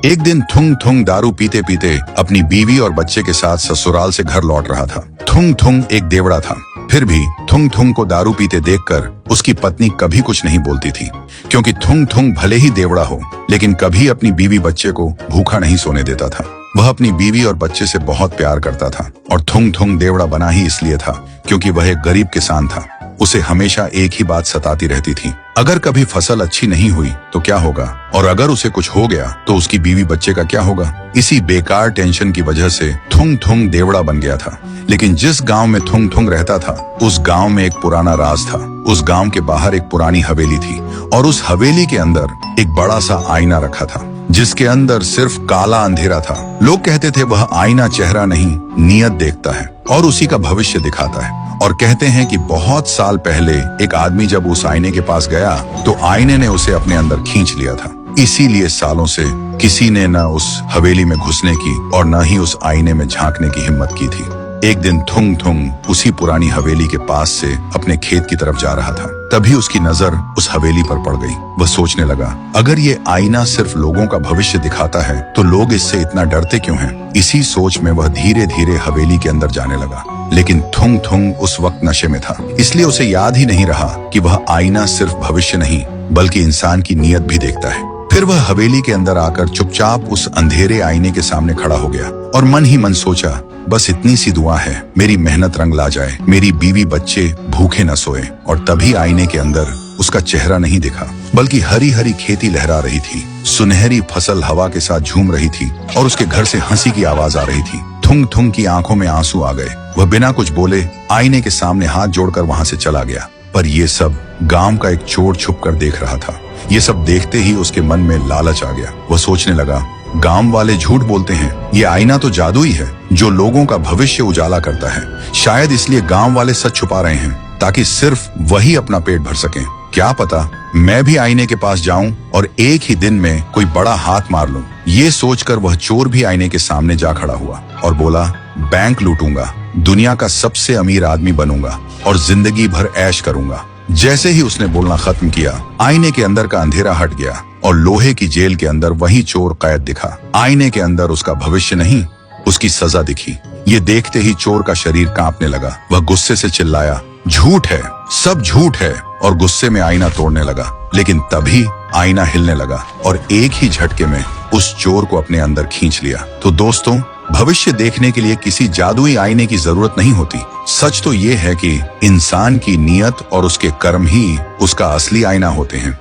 एक दिन थुंग थुंग दारू पीते पीते अपनी बीवी और बच्चे के साथ ससुराल से घर लौट रहा था। थुंग थुंग एक देवड़ा था, फिर भी थुंग थुंग को दारू पीते देखकर उसकी पत्नी कभी कुछ नहीं बोलती थी, क्योंकि थुंग थुंग भले ही देवड़ा हो लेकिन कभी अपनी बीवी बच्चे को भूखा नहीं सोने देता था। वह अपनी बीवी और बच्चे से बहुत प्यार करता था और थुंग थुंग देवड़ा बना ही इसलिए था क्योंकि वह एक गरीब किसान था। उसे हमेशा एक ही बात सताती रहती थी, अगर कभी फसल अच्छी नहीं हुई तो क्या होगा, और अगर उसे कुछ हो गया तो उसकी बीवी बच्चे का क्या होगा। इसी बेकार टेंशन की वजह से थुंग थुंग देवड़ा बन गया था। लेकिन जिस गांव में थुंग थुंग रहता था उस गांव में एक पुराना राज था। उस गांव के बाहर एक पुरानी हवेली थी और उस हवेली के अंदर एक बड़ा सा आईना रखा था जिसके अंदर सिर्फ काला अंधेरा था। लोग कहते थे वह आईना चेहरा नहीं नियत देखता है और उसी का भविष्य दिखाता है, और कहते हैं कि बहुत साल पहले एक आदमी जब उस आईने के पास गया तो आईने ने उसे अपने अंदर खींच लिया था। इसीलिए सालों से किसी ने न उस हवेली में घुसने की और न ही उस आईने में झांकने की हिम्मत की थी। एक दिन थुंग थुंग उसी पुरानी हवेली के पास से अपने खेत की तरफ जा रहा था, तभी उसकी नजर उस हवेली पर पड़ गई। वह सोचने लगा, अगर ये आईना सिर्फ लोगों का भविष्य दिखाता है तो लोग इससे इतना डरते क्यों हैं? इसी सोच में वह धीरे धीरे हवेली के अंदर जाने लगा। लेकिन थुंग थुंग उस वक्त नशे में था, इसलिए उसे याद ही नहीं रहा कि वह आईना सिर्फ भविष्य नहीं बल्कि इंसान की नीयत भी देखता है। फिर वह हवेली के अंदर आकर चुपचाप उस अंधेरे आईने के सामने खड़ा हो गया और मन ही मन सोचा, बस इतनी सी दुआ है, मेरी मेहनत रंग ला जाए, मेरी बीवी बच्चे भूखे न सोए। और तभी आईने के अंदर उसका चेहरा नहीं दिखा बल्कि हरी हरी खेती लहरा रही थी, सुनहरी फसल हवा के साथ झूम रही थी और उसके घर से हंसी की आवाज आ रही थी। थुंग थुंग की आंखों में आंसू आ गए। वह बिना कुछ बोले आईने के सामने हाथ जोड़कर वहां से चला गया। पर ये सब गांव का एक चोर छुप कर देख रहा था। ये सब देखते ही उसके मन में लालच आ गया। वह सोचने लगा, गांव वाले झूठ बोलते हैं, ये आईना तो जादुई है जो लोगों का भविष्य उजाला करता है। शायद इसलिए गांव वाले सच छुपा रहे हैं ताकि सिर्फ वही अपना पेट भर सकें। क्या पता मैं भी आईने के पास जाऊं और एक ही दिन में कोई बड़ा हाथ मार लूं। ये सोचकर वह चोर भी आईने के सामने जा खड़ा हुआ और बोला, बैंक लूटूंगा, दुनिया का सबसे अमीर आदमी बनूंगा और जिंदगी भर ऐश करूंगा। जैसे ही उसने बोलना खत्म किया, आईने के अंदर का अंधेरा हट गया और लोहे की जेल के अंदर वही चोर कैद दिखा। आईने के अंदर उसका भविष्य नहीं, उसकी सजा दिखी। ये देखते ही चोर का शरीर कांपने लगा। वह गुस्से से चिल्लाया, झूठ है, सब झूठ है, और गुस्से में आईना तोड़ने लगा। लेकिन तभी आईना हिलने लगा और एक ही झटके में उस चोर को अपने अंदर खींच लिया। तो दोस्तों, भविष्य देखने के लिए किसी जादुई आईने की जरूरत नहीं होती। सच तो ये है कि इंसान की नीयत और उसके कर्म ही उसका असली आईना होते हैं।